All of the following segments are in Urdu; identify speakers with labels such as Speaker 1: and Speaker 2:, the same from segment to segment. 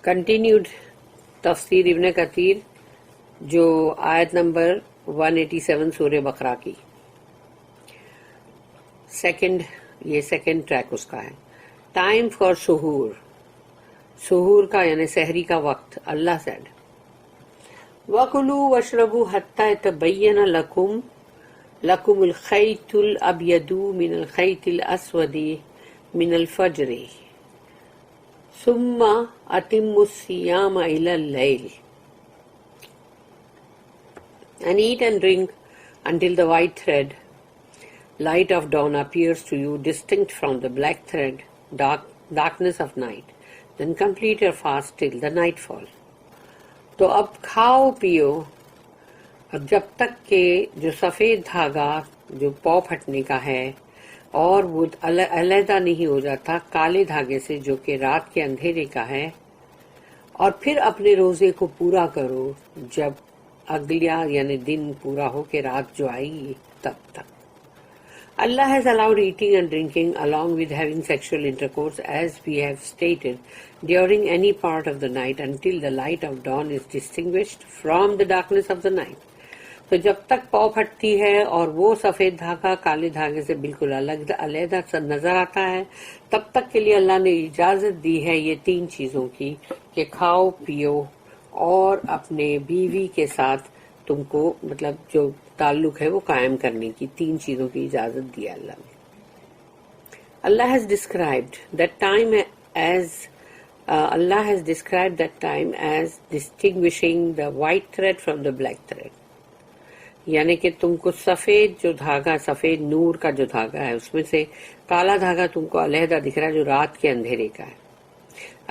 Speaker 1: کنٹینیوڈ تفسیر ابن کثیر جو آیت نمبر 187 سورہ بقرہ کی سیکنڈ ٹریک اس کا ہے. ٹائم فار سحور کا یعنی سحری کا وقت. اللہ سیڈ وَكُلُوا وَاشْرَبُوا حَتَّى يَتَبَيَّنَ لَكُمُ الْخَيْطُ الْأَبْيَضُ مِنَ الْخَيْطِ الْأَسْوَدِ مِنَ الْفَجْرِ ثُمَّ أَتِمُّوا الصِّيَامَ إِلَى اللَّيْلِ and eat and drink until the white thread, light of dawn, appears to you distinct from the black thread, darkness of night. Then complete your fast till the nightfall. تو اب کھاؤ پیو اب جب تک کہ جو سفید دھاگا جو پاؤں پھٹنے کا ہے اور وہ علیحدہ نہیں ہو جاتا کالے دھاگے سے جو کہ رات کے اندھیرے کا ہے، اور پھر اپنے روزے کو پورا کرو جب اگلیا یعنی دن پورا ہو کے رات جو آئے گی تب تک. Allah has allowed eating and drinking along with having sexual intercourse, as we have stated, during any part of the night until the light of dawn is distinguished from the darkness of the night. تو جب تک پاؤں پھٹتی ہے اور وہ سفید دھاگا کالے دھاگے سے بالکل علیحدہ نظر آتا ہے، تب تک کے لیے اللہ نے اجازت دی ہے یہ تین چیزوں کی کہ کھاؤ پیو اور اپنے بیوی کے ساتھ تم کو مطلب جو تعلق ہے وہ قائم کرنے کی تین چیزوں کی اجازت دی اللہ نے. Allah has described that time as distinguishing the white thread from the black thread. یعنی کہ تم کو سفید جو دھاگا سفید نور کا جو دھاگا ہے اس میں سے کالا دھاگا تم کو علیحدہ دکھ رہا ہے جو رات کے اندھیرے کا ہے.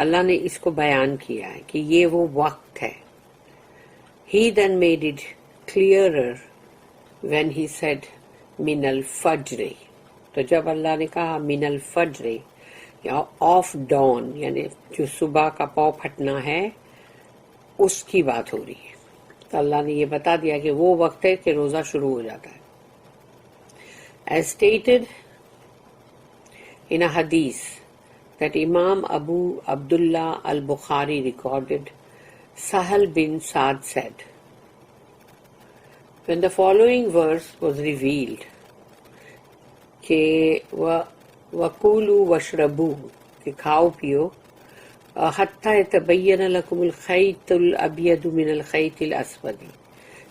Speaker 1: اللہ نے اس کو بیان کیا ہے کہ یہ وہ وقت ہے. He then made it clearer when he said min al-fajr. تو جب اللہ نے کہا من الفجر یا آف ڈان یعنی جو صبح کا پاؤں پھٹنا ہے اس کی بات ہو رہی ہے، تو اللہ نے یہ بتا دیا کہ وہ وقت ہے کہ روزہ شروع ہو جاتا ہے. As stated in a hadith that Imam Abu Abdullah al-Bukhari recorded, Sahal bin Saad said, when the following verse was revealed, کہ وَكُولُوا وَاشْرَبُوا کہ کھاؤ پیو حَتَّى يَتَبَيَّنَ لَكُمُ الْخَيْطُ الْأَبْيَضُ مِنَ الْخَيْطِ الْأَسْوَدِ،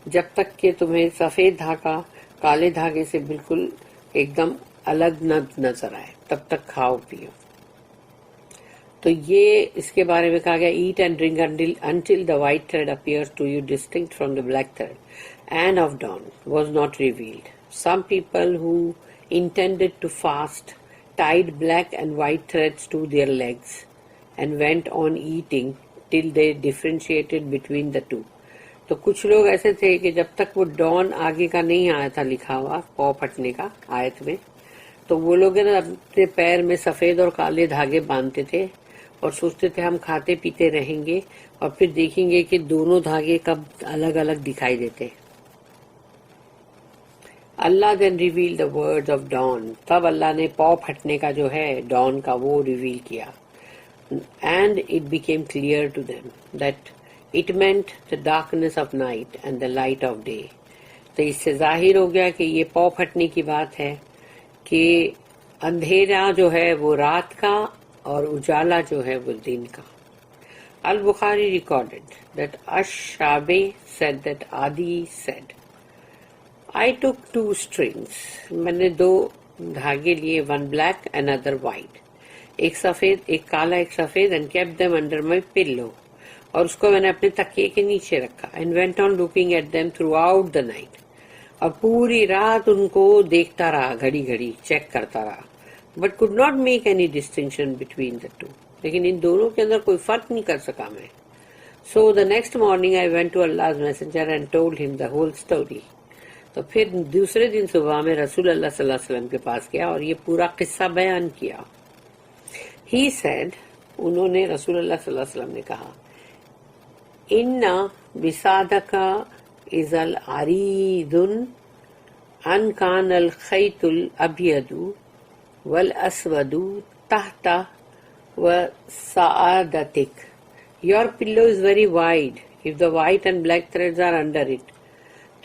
Speaker 1: جب تک کہ تمہیں سفید دھاگا کالے دھاگے سے بالکل ایک دم الگ نہ نظر آئے تب تک کھاؤ پیو. تو یہ اس کے بارے میں کہا گیا eat and drink until the white thread appears to you distinct from the black thread and of dawn was not revealed. Some people who intended to fast tied black and white threads to their legs and went on eating till they differentiated between the two. تو کچھ لوگ ایسے تھے کہ جب تک وہ ڈان آگے کا نہیں آیا تھا لکھا ہوا پاؤں پھٹنے کا آیت میں، تو وہ لوگ نا اپنے پیر میں سفید اور کالے دھاگے باندھتے تھے اور سوچتے تھے ہم کھاتے پیتے رہیں گے اور پھر دیکھیں گے کہ دونوں دھاگے کب الگ الگ دکھائی دیتے. اللہ then revealed the words of dawn. تب اللہ نے پاؤں پھٹنے کا جو ہے ڈان کا وہ ریویل کیا. And it became clear to them that it meant the darkness of night and the light of day. تو اس سے ظاہر ہو گیا کہ یہ پاؤں پھٹنے کی بات ہے کہ اندھیرا جو ہے وہ رات کا اور اجالا جو ہے وہ دن کا. Al-Bukhari recorded that Ash-Shabi said that Adi said, I took 2 strings. میں نے 2 دھاگے لیے, one black another white. ایک سفید ایک کالا ایک سفید, and kept them under my pillow. اور اس کو میں نے اپنے تکیے کے نیچے رکھا. And went on looking at them throughout the night. اور پوری رات ان کو دیکھتا رہا, گھڑی گھڑی چیک کرتا رہا. But could not make any distinction between the two. لیکن ان دونوں کے اندر کوئی فرق نہیں کر سکا میں. So the next morning I went to Allah's messenger and told him the whole story. تو پھر دوسرے دن صبح میں رسول اللہ صلی اللہ علیہ وسلم کے پاس گیا اور یہ پورا قصہ بیان کیا. He said, انہوں نے رسول اللہ صلی اللہ علیہ وسلم نے کہا, اِنَّ بِسَادَكَ إِذَا الْعَرِيدٌ أَنْ كَانَ الْخَيْطُ الْأَبْيَضُ وَالْأَسْوَدُ تَحْتَ وَسَعَادَتِكَ Your pillow is very wide if the white and black threads are under it.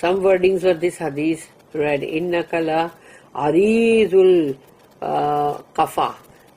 Speaker 1: Some wordings for this hadith read innaka la arizul qafa.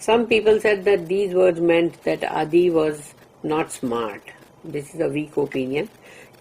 Speaker 1: Some people said that these words meant that Adi was not smart. This is a weak opinion.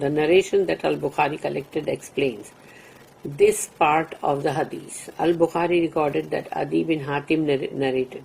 Speaker 1: The narration that Al-Bukhari collected explains this part of the hadith. Al-Bukhari recorded that Adi bin Hatim narrated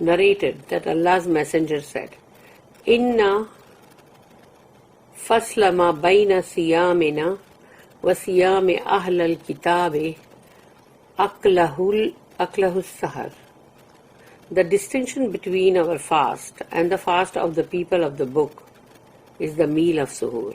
Speaker 1: narrated that Allah's messenger said, inna fasla ma bayna siyamina wa siyami ahlal kitabi aklahu sahar. The distinction between our fast and the fast of the people of the book is the meal of suhoor.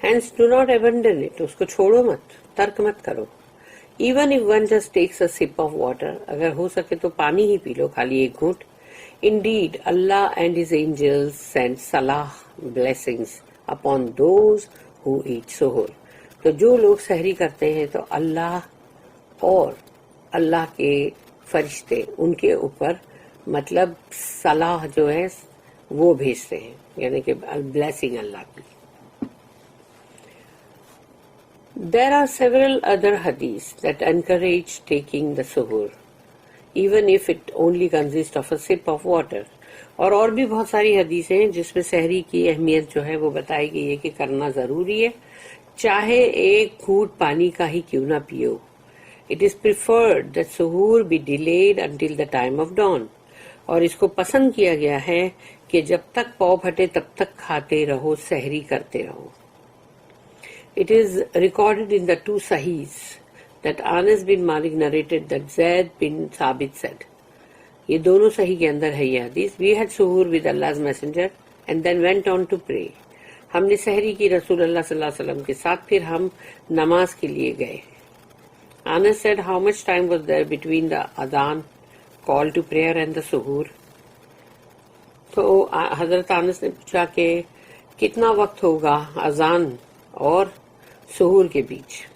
Speaker 1: Hence do not abandon it. اس کو چھوڑو مت, ترک مت کرو. Even if one just takes a sip of water, اگر ہو سکے تو پانی ہی پی لو, خالی ایک گھونٹ. Indeed, Allah and His angels send salah blessings upon those who eat suhoor. تو جو لوگ سحری کرتے ہیں تو اللہ اور اللہ کے فرشتے ان کے اوپر مطلب صلاح جو ہے وہ بھیجتے ہیں, یعنی کہ بلیسنگ اللہ کی. There are several other hadiths that encourage taking the suhoor, even if it only consists of a sip of water. اور بھی بہت ساری حدیث ہیں جس میں سحری کی اہمیت جو ہے وہ بتائی گئی ہے کہ کرنا ضروری ہے, چاہے ایک گھونٹ پانی کا ہی کیوں نہ پیو. It is preferred that suhoor be delayed until the time of dawn. اور اس کو پسند کیا گیا ہے کہ جب تک پاؤں پھٹے تب تک کھاتے رہو, سحری کرتے رہو. It is recorded in the two Sahihs that Anas bin Malik narrated that Zaid bin Thabit said, یہ دونوں صحیح کے اندر ہے یہ حدیث, we had suhoor with Allah's messenger and then went on to pray. ہم نے سحری کی رسول اللہ صلی اللہ علیہ وسلم کے ساتھ, پھر ہم نماز کے لیے گئے. Anas said, how much time was there between the adhan, call to prayer, and the suhoor? تو حضرت انس نے پوچھا کہ کتنا وقت ہوگا اذان اور سحور کے بیچ.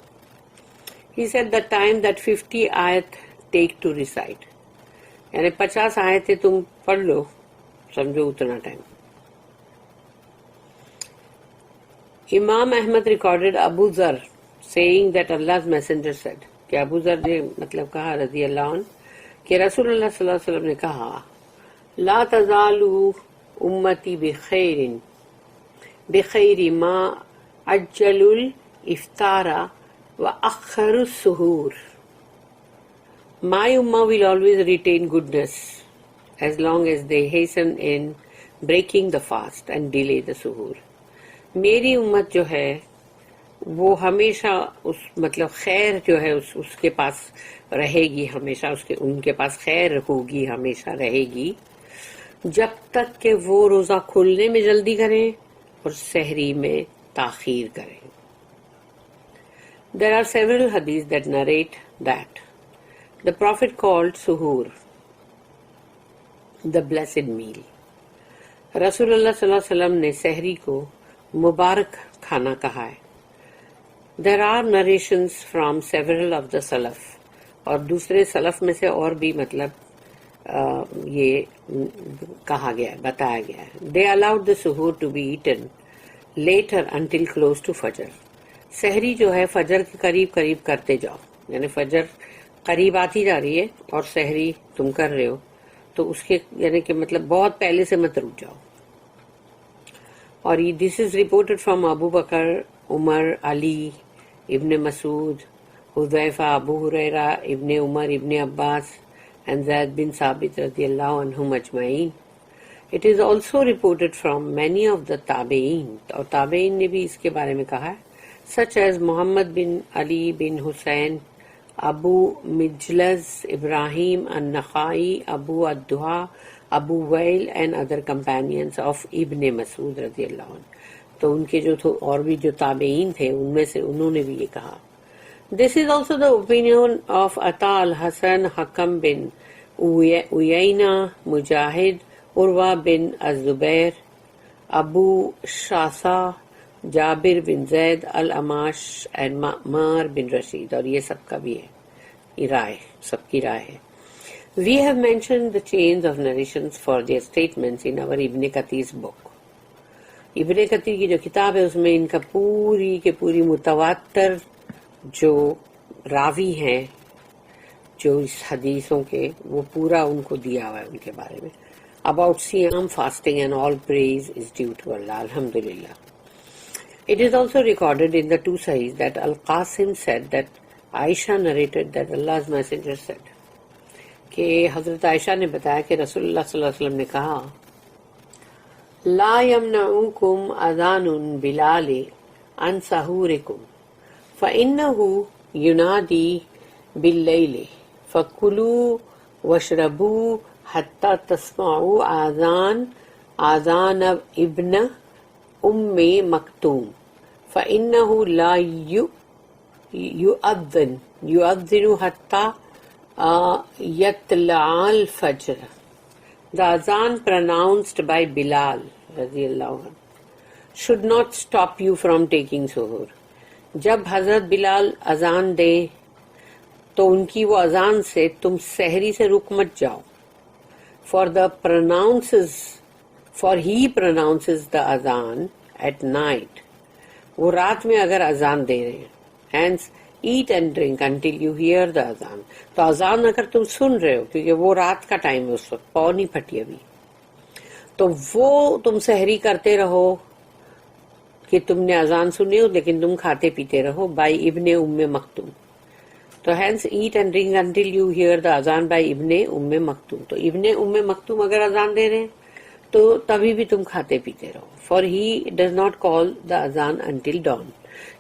Speaker 1: He said the time that 50 آیت take to recite. یعنی 50 آیتیں تم پڑھ لو, سمجھو اتنا ٹائم. امام احمد ریکارڈڈ ابو ذر saying that Allah's messenger said, کہ ابو ذر نے مطلب کہا رضی اللہ عنہ کہ رسول اللہ صلی اللہ علیہ وسلم نے کہا, لا تزالو امتی بخیر ما عجل الافطار واخر السحور. My ummah will always retain goodness as long as they hasten in breaking the fast and delay the suhoor. میری امت جو ہے وہ ہمیشہ اس مطلب خیر جو ہے اس کے پاس رہے گی, ہمیشہ ان کے پاس خیر ہوگی, ہمیشہ رہے گی, جب تک کہ وہ روزہ کھولنے میں جلدی کریں اور سحری میں تاخیر کریں. There are several hadiths that narrate that the Prophet called suhoor the blessed meal. رسول اللہ صلی اللہ علیہ وسلم نے سحری کو مبارک کھانا کہا ہے. There are narrations from several of the Salaf, اور دوسرے سلف میں سے اور بھی مطلب یہ کہا گیا ہے, بتایا گیا ہے. They allowed the suhoor to be eaten later until close to Fajr. سحری جو ہے فجر کے قریب قریب کرتے جاؤ, یعنی فجر قریب آتی جا رہی ہے اور سحری تم کر رہے ہو تو اس کے یعنی کہ مطلب بہت پہلے سے مت رک جاؤ. اور دس از رپورٹڈ فرام ابو بکر, عمر, علی, ابن مسعود, حذیفہ, ابو ہریرہ, ابن عمر, ابن عباس and Zaid bin Sabit radiyallahu anhum ajma'in. It is also reported from many of the tabe'in, اور tabe'in نے بھی اس کے بارے میں کہا ہے, such as Muhammad bin Ali bin Hussein, Abu Mijlaz, Ibrahim an-Nakhai, Abu ad-Duha, Abu Wail and other companions of Ibn Mas'ud radiyallahu anhu. تو ان کے جو اور بھی جو تابعین تھے ان میں سے انہوں نے بھی یہ کہا. This is also the opinion of Ata al-Hasan, Hakam bin Uyayna, Mujahid, Urwa bin Az-Zubair, Abu Shasa, Jabir bin Zaid, Al-Amash and Ma'mar bin Rashid. اور یہ سب کا بھی ہے رائے, سب کی رائے ہے. We have mentioned the chains of narrations for their statements in our Ibn Kathir's book. ابن کثیر کی جو کتاب ہے اس میں ان کا پوری کے پوری متواتر جو راوی ہیں جو اس حدیثوں کے, وہ پورا ان کو دیا ہوا ہے ان کے بارے میں. About Siyam, fasting and all praise is due to Allah, alhamdulillah. It is also recorded in the two Sahihs that Al-Qasim said that Aisha narrated that Allah's messenger said, کہ حضرت عائشہ نے بتایا کہ رسول اللہ صلی اللہ علیہ وسلم نے کہا, لا يمنعوكم اذان بلال عن سحوركم فإنه ينادي بالليل فكلوا واشربوا حتى تسمعوا آذان ابن مكتوم فَإِنَّهُ لَا يُؤَذِّنُ حَتَّى يَطْلَعَ الْفَجْرَ. The azan pronounced by Bilal radiallahu anhu should not stop you from taking suhoor. جب حضرت بلال اذان دے تو ان کی وہ اذان سے تم سحری سے رک مت جاؤ. For he pronounces the adhan at night. وہ رات میں اگر اذان دے رہے ہیں. Hence eat and drink until you hear the adhan. تو اذان اگر تم سن رہے ہو کیونکہ وہ رات کا ٹائم ہے اس وقت، پاؤ نہیں پھٹی ابھی، تو وہ تم سحری کرتے رہو کہ تم نے اذان سنی ہو لیکن تم کھاتے پیتے رہو. بائی ابن ام مکتوم. تو hence eat and drink until you hear the اذان بائی ابن ام مکتوم. تو ابن ام مکتوم اگر اذان دے رہے ہیں تو تبھی بھی تم کھاتے پیتے رہو. For he does not call the اذان انٹل ڈان.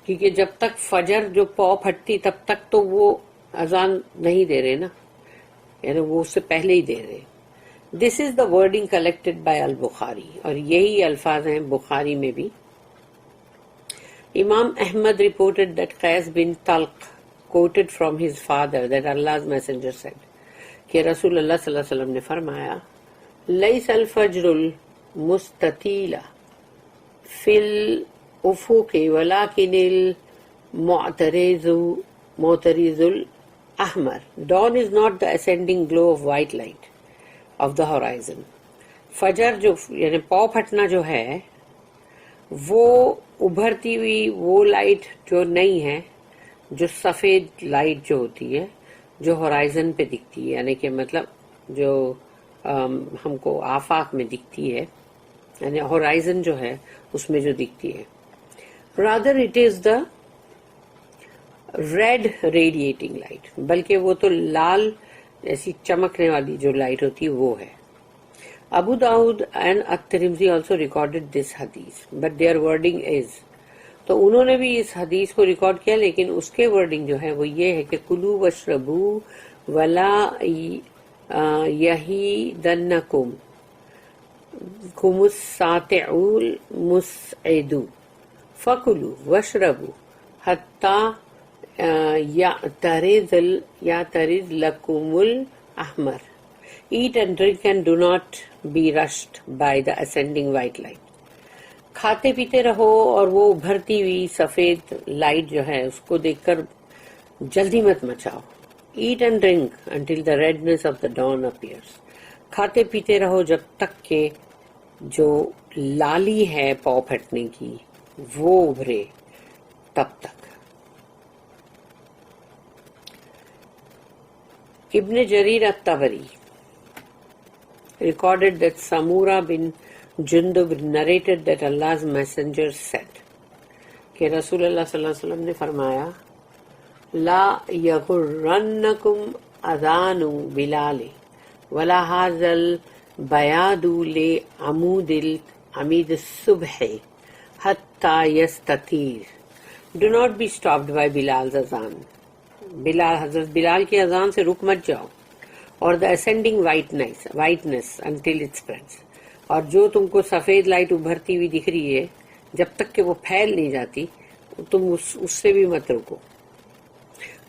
Speaker 1: کیونکہ جب تک فجر جو پاؤ پھٹتی تب تک تو وہ اذان نہیں دے رہے نا، یعنی وہ اس سے پہلے ہی دے رہے. دس is the wording collected by البخاری، اور یہی الفاظ ہیں بخاری میں بھی. Imam Ahmad reported that Qais bin Talq quoted from his father that Allah's messenger said کہ رسول اللہ صلی اللہ علیہ وسلم نے فرمایا لَيْسَ الْفَجْرُ الْمُسْتَطِيلَ فِي الْأُفُقِ وَلَكِنِ الْمُعْتَرِضُ الْأَحْمَرُ. Dawn is not the ascending glow of white light of the horizon. فجر جو یعنی پاؤ پھٹنا جو ہے وہ ابھرتی ہوئی وہ لائٹ جو نہیں ہے، جو سفید لائٹ جو ہوتی ہے جو ہورائزن پہ دکھتی ہے، یعنی کہ مطلب جو ہم کو آفاق میں دکھتی ہے، یعنی ہورائزن جو ہے اس میں جو دکھتی ہے. Rather it is the red radiating light, بلکہ وہ تو لال ایسی چمکنے والی جو لائٹ ہوتی ہے وہ ہے. Abu Dawud and At-Tirmidhi also recorded this hadith, but their wording is. تو انہوں نے بھی اس حدیث کو ریکارڈ کیا لیکن اس کے ورڈنگ جو ہے وہ یہ ہے کہ کلو واشربو ولا یحیدنکم کم الساطع المسعد فکلوا واشربوا حتی یعترض لکم الاحمر. Eat and drink and do not be rushed by the ascending white light. کھاتے پیتے رہو اور وہ ابھرتی ہوئی سفید لائٹ جو ہے اس کو دیکھ کر جلدی مت مچاؤ. Eat and drink until the redness of the dawn appears. کھاتے پیتے رہو جب تک کہ جو لالی ہے پاؤ پھٹنے کی وہ ابھرے تب تک. ابن جریر الطبری recorded that Samura bin Jundub narrated that Allah's messenger said کہ رسول اللہ صلی اللہ علیہ وسلم نے فرمایا لا یغرنکم اذان بلال ولا ھذا البیاض لعمود الصبح حتی یستطیر. Do not be stopped by Bilal's azan. حضرت بلال کی اذان سے رک مت جاؤ. اور دا ascending whiteness until it spreads. اور جو تم کو سفید لائٹ ابھرتی ہوئی دکھ رہی ہے جب تک کہ وہ پھیل نہیں جاتی تم اس سے بھی مت رکو.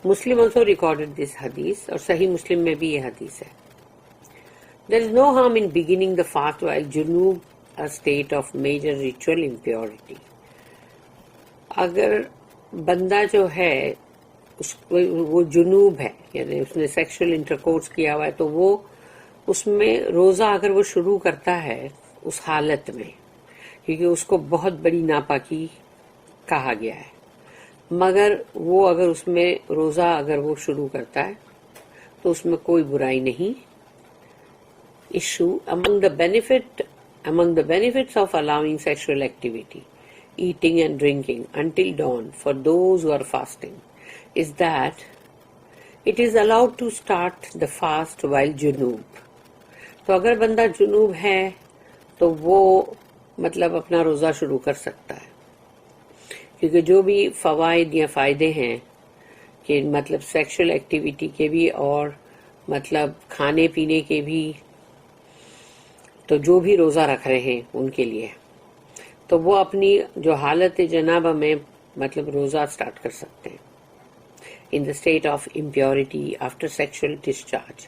Speaker 1: مسلم also recorded this حدیث، اور صحیح مسلم میں بھی یہ حدیث ہے. There is no harm in beginning the fast while junub, a state of major ritual impurity. اگر بندہ جو ہے وہ جنوب ہے یعنی اس نے سیکشل انٹرکورس کیا ہوا ہے تو وہ اس میں روزہ اگر وہ شروع کرتا ہے اس حالت میں، کیونکہ اس کو بہت بڑی ناپاکی کہا گیا ہے، مگر وہ اگر اس میں روزہ اگر وہ شروع کرتا ہے تو اس میں کوئی برائی نہیں. Issue among the benefits of allowing sexual activity, eating and drinking until dawn for those who are fasting is that it is allowed to start the fast while junub. تو اگر بندہ جنوب ہے تو وہ مطلب اپنا روزہ شروع کر سکتا ہے، کیونکہ جو بھی فوائد یا فائدے ہیں کہ مطلب سیکشل ایکٹیویٹی کے بھی اور مطلب کھانے پینے کے بھی، تو جو بھی روزہ رکھ رہے ہیں ان کے لیے تو وہ اپنی جو حالت جنابہ میں مطلب روزہ سٹارٹ کر سکتے ہیں in the state of impurity after sexual discharge.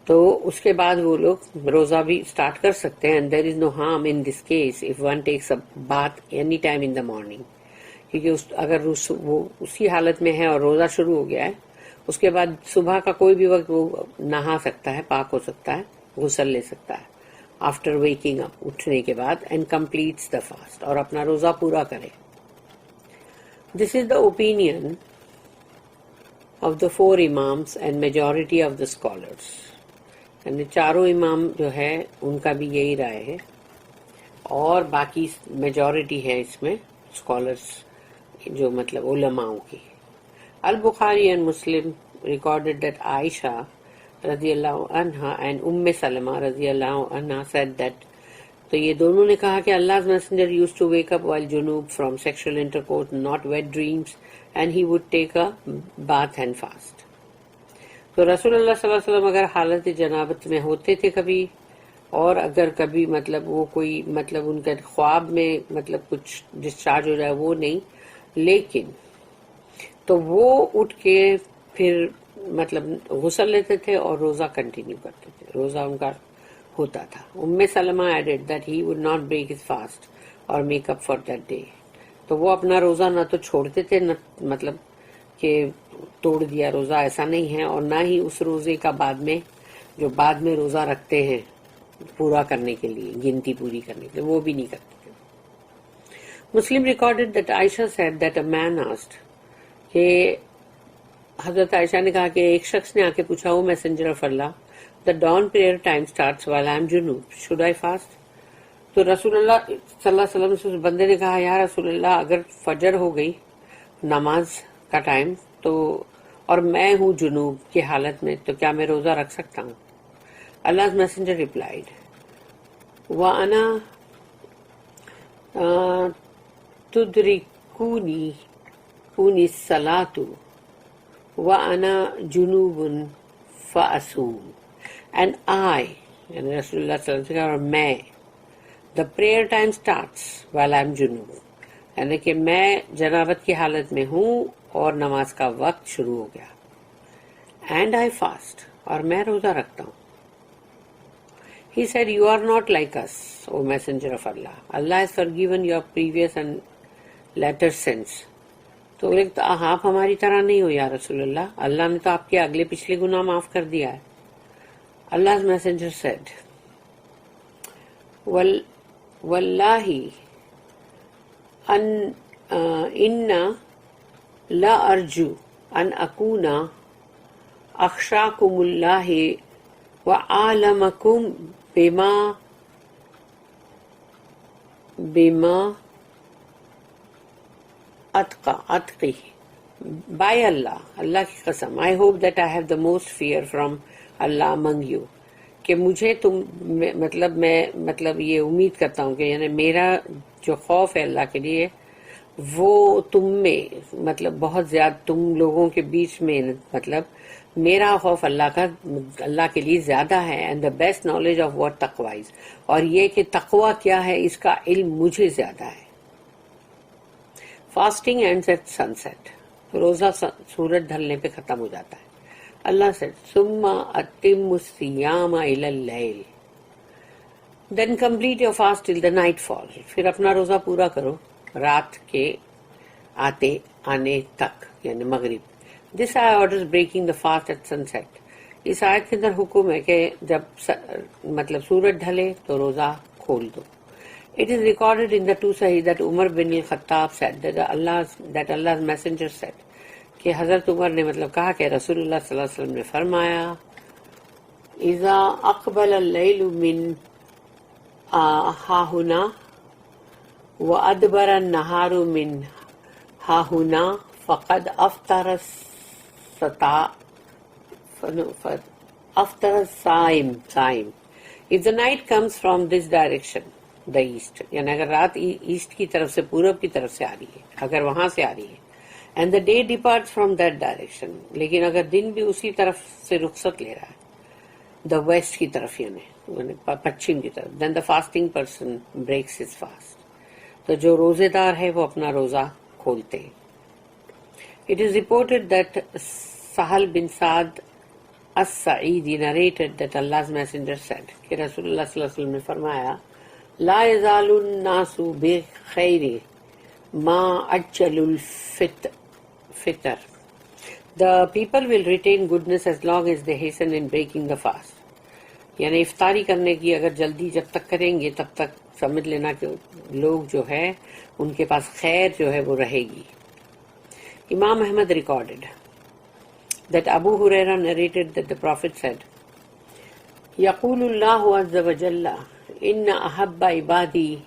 Speaker 1: تو اس کے بعد وہ لوگ روزہ بھی سٹارٹ کر سکتے ہیں. and there is no harm in this case if one takes a bath any time in the morning. کیونکہ اگر وہ اسی حالت میں ہے اور روزہ شروع ہو گیا ہے، اس کے بعد صبح کا کوئی بھی وقت وہ نہا سکتا ہے، پاک ہو سکتا ہے، غسل لے سکتا ہے آفٹر ویکنگ اپ، اٹھنے کے بعد، اینڈ کمپلیٹس دا فاسٹ، اور اپنا روزہ پورا کرے. This is the opinion of the four imams and majority of the scholars. یعنی چاروں امام جو ہے ان کا بھی یہی رائے ہے، اور باقی میجورٹی ہے اس میں اسکالرس جو مطلب علماؤں کی. البخاری and Muslim recorded that Aisha رضی اللہ عنہ and سلمہ رضی اللہ عنہ said that، تو یہ دونوں نے کہا کہ Allah's messenger used to wake up while junub from sexual intercourse, not wet dreams, and he would take a bath and fast. تو رسول اللہ صلی اللہ علیہ وسلم اگر حالت جنابت میں ہوتے تھے کبھی، اور اگر کبھی مطلب وہ کوئی مطلب ان کے خواب میں مطلب کچھ ڈسچارج ہو جائے وہ نہیں، لیکن تو وہ اٹھ کے پھر مطلب غسل لیتے تھے اور روزہ کنٹینیو کرتے تھے، روزہ ان کا ہوتا تھا. Salamah added that he would not break his fast اور make up for that day. تو وہ اپنا روزہ نہ تو چھوڑتے تھے، نہ مطلب کہ توڑ دیا روزہ، ایسا نہیں ہے، اور نہ ہی اس روزے کا بعد میں جو بعد میں روزہ رکھتے ہیں پورا کرنے کے لیے، گنتی پوری کرنے کے لیے، وہ بھی نہیں کرتے تھے. Muslim recorded that Aisha said that a man asked, کہ حضرت عائشہ نے کہا کہ ایک شخص نے آ کے پوچھا، وہ messenger of Allah, the dawn prayer time starts while I am junub, should I fast؟ تو رسول اللہ صلی اللہ علیہ وسلم سے اس بندے نے کہا، یا رسول اللہ، اگر فجر ہو گئی نماز کا ٹائم تو، اور میں ہوں جنوب کی حالت میں، تو کیا میں روزہ رکھ سکتا ہوں؟ Allah's messenger replied، وَأَنَا تُدْرِكُنِي الصَّلَاةُ وَأَنَا جُنُوبٌ فَأَصُومُ، and I، یعنی رسول اللہ صلی اللہ علیہ وسلم، اور میں، the prayer time starts while I'm junub، یعنی کہ میں جنابت کی حالت میں ہوں اور نماز کا وقت شروع ہو گیا، and I fast، اور میں روزہ رکھتا ہوں. He said، you are not like us, O messenger of Allah. Allah has forgiven your previous and latter sins. تو آپ ہماری طرح نہیں ہو یا رسول اللہ، اللہ نے تو آپ کے اگلے پچھلے گناہ معاف کر دیا ہے. Allah's messenger said، وَاللَّهِ إِنَّ لَا أَرْجُو أَنْ أَكُونَ أَخْشَاكُمُ اللَّهِ وَأَعْلَمَكُمْ بِمَا أَتْقِهِ. By Allah، اللہ کی قسم، I hope that I have the most fear from Allah among you، کہ مجھے تم مطلب یہ امید کرتا ہوں کہ یعنی میرا جو خوف ہے اللہ کے لیے وہ تم میں مطلب بہت زیادہ، تم لوگوں کے بیچ میں مطلب میرا خوف اللہ کے لیے زیادہ ہے. And the best knowledge of what تقوی از، اور یہ کہ تقوی کیا ہے اس کا علم مجھے زیادہ ہے. Fasting ends at sunset, روزہ سورج ڈھلنے پہ ختم ہو جاتا ہے. اللہ سے ثم اتم الصیام الی اللیل، then complete your fast till the nightfall, پھر اپنا روزہ پورا کرو رات کے آنے تک، یعنی مغرب. دس آئی orders breaking the fast at sunset. اس آیت کے اندر حکم ہے کہ جب مطلب سورج ڈھلے تو روزہ کھول دو. It is recorded in the two Sahih that Umar bin al-Khattab said that Allah's messenger said، کہ حضرت عمر نے مطلب کہا کہ رسول اللہ صلی اللہ علیہ وسلم نے فرمایا، اذا اقبل اللیل من ہاہنا وادبر النہار من ہاہنا فقد افطر الصائم. If the night comes from this direction، the east، یعنی اگر رات ایسٹ کی طرف سے، پورب کی طرف سے آ رہی ہے، اگر وہاں سے آ رہی ہے، and the day departs from that direction، لیکن اگر دن بھی اسی طرف سے رخصت لے رہا ہے، the west کی طرف یعنی پچھم کی طرف، then the fasting person breaks his fast. تو جو روزے دار ہے وہ اپنا روزہ کھولتے ہیں. It is reported that Sahal bin Saad as-Sa'idi narrated that Allah's Messenger said کہ رسول اللہ صلی اللہ علیہ وسلم نے فرمایا لا يزال الناس بخير ما عجل الفطر. The people will retain goodness as long as they hasten in breaking the fast. یعنی افطاری کرنے کی اگر جلدی جب تک کریں گے تب تک سمجھ لینا کہ لوگ جو ہے ان کے پاس خیر جو ہے وہ رہے گی. Imam Ahmad recorded that Abu Huraira narrated that the Prophet said, يقول الله عز وجل إن أحب عبادي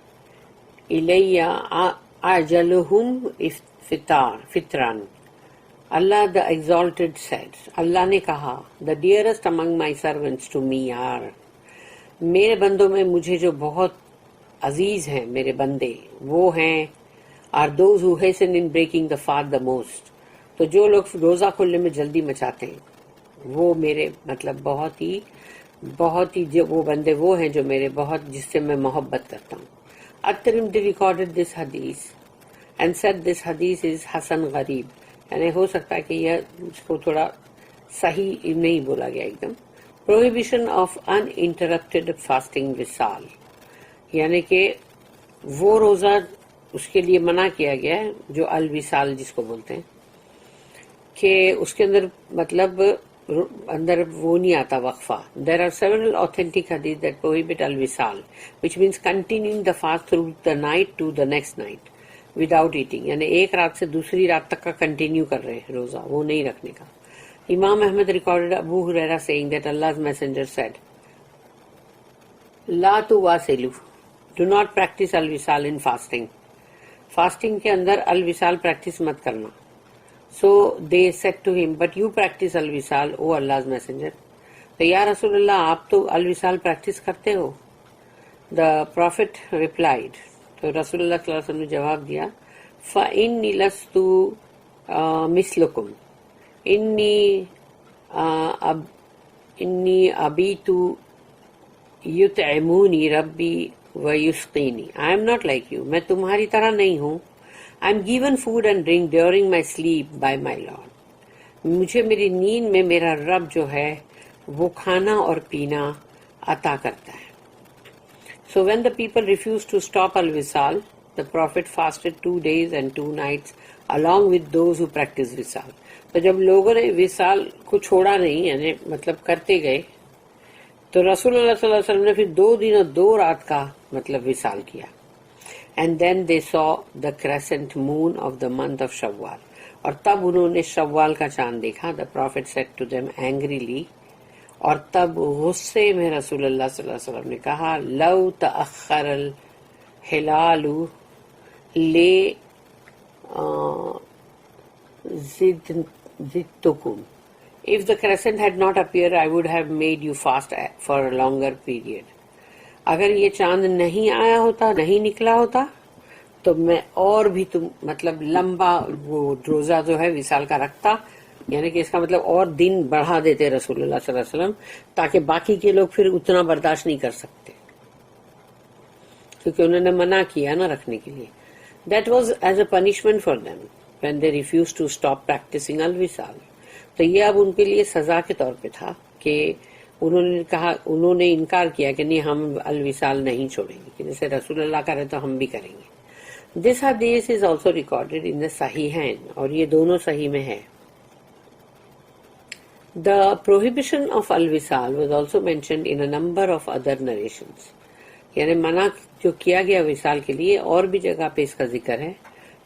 Speaker 1: إلي أعجلهم فطرا. Allah the Exalted said, اللہ نے کہا, the dearest among my servants to me are, میرے بندوں میں مجھے جو بہت عزیز ہیں میرے بندے وہ ہیں, are those who hasten in breaking the fast the most. تو جو لوگ روزہ کھولنے میں جلدی مچاتے ہیں وہ میرے مطلب بہت ہی جو وہ بندے وہ ہیں جو میرے بہت جس سے میں محبت کرتا ہوں. At-Tirmidhi recorded this hadith and said this hadith is Hasan Gharib. یعنی ہو سکتا ہے کہ یہ اس کو تھوڑا صحیح نہیں بولا گیا ایک دم. Prohibition of uninterrupted fasting وصال, یعنی کہ وہ روزہ اس کے لیے منع کیا گیا ہے جو الوصال جس کو بولتے ہیں کہ اس کے اندر مطلب اندر وہ نہیں آتا وقفہ. There are several authentic hadith that prohibit al-wisal, which means continuing the fast through the night to the next night without eating. یعنی ایک رات سے دوسری رات تک کا کنٹینیو کر رہے ہیں روزہ, وہ نہیں رکھنے کا. Imam Ahmad recorded Abu Huraira saying that Allah's Messenger said, La tuwasilu, do not practice al-wisal in fasting. Fasting کے اندر الوصال پریکٹس مت کرنا. So they said to him, but you practice al-wisal, O Allah's Messenger. تو یا رسول اللہ آپ تو الوصال پریکٹس کرتے ہو. The Prophet replied, تو رسول اللہ صلی اللہ علیہ وسلم نے جواب دیا, فَإِنِّي لَسْتُ مِثْلُكُمْ إِنِّي أَبِيتُ يُطْعِمُونِي رَبِّي وَيُسْقِينِي. I am not like you. میں تمہاری طرح نہیں ہوں. I am given food and drink during my sleep by my Lord. مجھے میری نیند میں میرا رب جو ہے وہ کھانا اور پینا عطا کرتا ہے. So when the people refused to stop al-wisal, the Prophet fasted 2 days and 2 nights along with those who practiced wisal. تو جب لوگوں نے وصال کو چھوڑا نہیں یعنی مطلب کرتے گئے تو رسول اللہ صلی اللہ علیہ وسلم نے پھر 2 دن اور 2 رات کا مطلب وصال کیا. And then they saw the crescent moon of the month of Shawwal. اور تب انہوں نے شوال کا چاند دیکھا. The Prophet said to them angrily, اور تب غصے میں رسول اللہ صلی اللہ علیہ وسلم نے کہا, لو تأخر الہلال لے زدتکم. If the crescent had not appeared, I would have made you fast for a longer period. اگر یہ چاند نہیں آیا ہوتا, نہیں نکلا ہوتا, تو میں اور بھی مطلب لمبا وہ روزہ جو ہے وصال کا رکھتا. یعنی کہ اس کا مطلب اور دن بڑھا دیتے رسول اللہ صلی اللہ علیہ وسلم تاکہ باقی کے لوگ پھر اتنا برداشت نہیں کر سکتے کیونکہ انہوں نے منع کیا نا رکھنے کے لیے. That was as a punishment for them when they refused to stop practicing al-wisal. تو یہ اب ان کے لیے سزا کے طور پہ تھا کہ انہوں نے انکار کیا کہ نہیں ہم الوصال نہیں چھوڑیں گے, کہ جیسے رسول اللہ کرے تو ہم بھی کریں گے. This hadith is also recorded in the Sahihain, اور یہ دونوں صحیح میں ہے. The prohibition of al-wisal was also mentioned in a number of other narrations. یعنی منع جو کیا گیا وصال کے لیے اور بھی جگہ پہ اس کا ذکر ہے.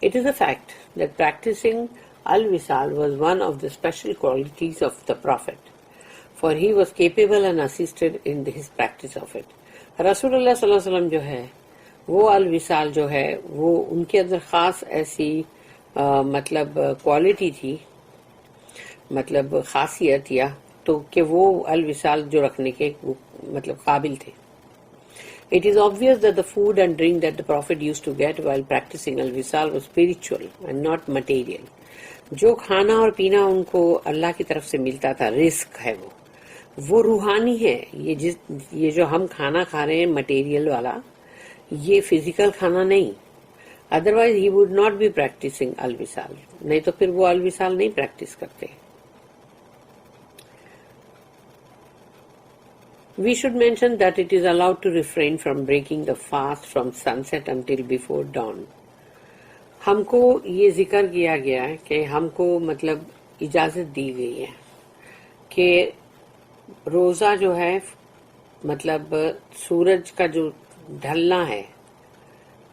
Speaker 1: It is a fact that practicing al-wisal was one of the special qualities of the Prophet, for he was capable and assisted in his practice of it. رسول اللہ صلی اللہ علیہ وسلم جو ہے وہ الوصال جو ہے وہ ان کے اندر خاص ایسی مطلب کوالٹی تھی, مطلب خاصیت یا تو کہ وہ الوصال جو رکھنے کے مطلب قابل تھے. It is obvious that the food and drink that the Prophet used to get while practicing al-wisal was spiritual and not material. جو کھانا اور پینا ان کو اللہ کی طرف سے ملتا تھا, رزق ہے وہ روحانی ہے. یہ جو ہم کھانا کھا رہے ہیں مٹیریل والا, یہ فزیکل کھانا نہیں. Otherwise he would not be practising الوصال، نہیں تو پھر وہ الوصال نہیں پریکٹس کرتے. We should mention that it is allowed to refrain from breaking the fast from sunset until before dawn. ہم کو یہ ذکر کیا گیا ہے کہ ہم کو مطلب اجازت دی گئی ہے کہ روزہ جو ہے مطلب سورج کا جو ڈھلنا ہے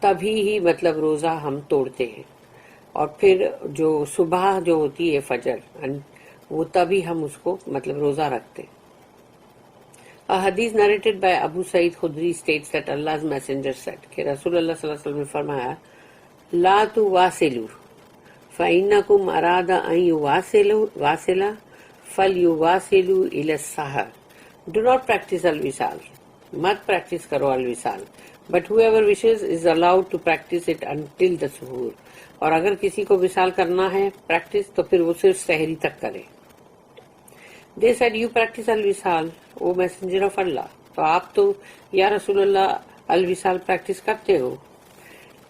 Speaker 1: تبھی ہی مطلب روزہ ہم توڑتے ہیں، اور پھر جو صبح جو ہوتی ہے فجر وہ تبھی ہم اس کو مطلب روزہ رکھتے. A hadith narrated by Abu Sa'id Khudri states that Allah's messenger said کہ رسول اللہ صلی اللہ علیہ وسلم نے فرمایا لا تواصلوا فإنكم أراد أن يواصل فليواصلوا إلى Ussahar. Do not practice al-wisal. مت practice کرو al-wisal. But whoever wishes is allowed to practice it until the suhoor. اور اگر کسی کو وصال کرنا ہے پریکٹس تو پھر وہ صرف سحری تک کرے. They said, you practice al-wisal, O messenger of Allah. تو آپ تو یا رسول اللہ al-wisal پریکٹس کرتے ہو.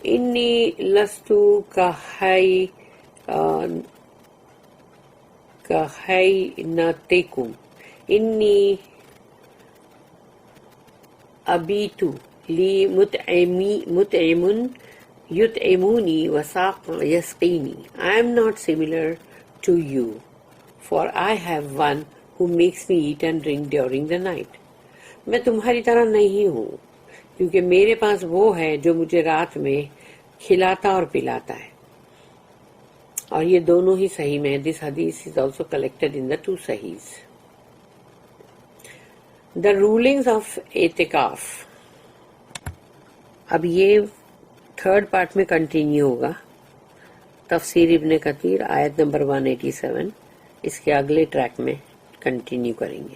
Speaker 1: انی لستو کحینتکم انی ابیتو لی مطعم یطعمونی وساق یسقینی. I am not similar to you, for I have one who makes me eat and drink during the night. میں تمہاری طرح نہیں ہوں کیونکہ میرے پاس وہ ہے جو مجھے رات میں کھلاتا اور پلاتا ہے. اور یہ دونوں ہی صحیح میں. دس حدیث is also collected in the 2 صحیحs. دا رولنگز آف اعتکاف. اب یہ 3rd پارٹ میں کنٹینیو ہوگا. تفسیر ابن کثیر آیت نمبر 187 اس کے اگلے ٹریک میں کنٹینیو کریں گے.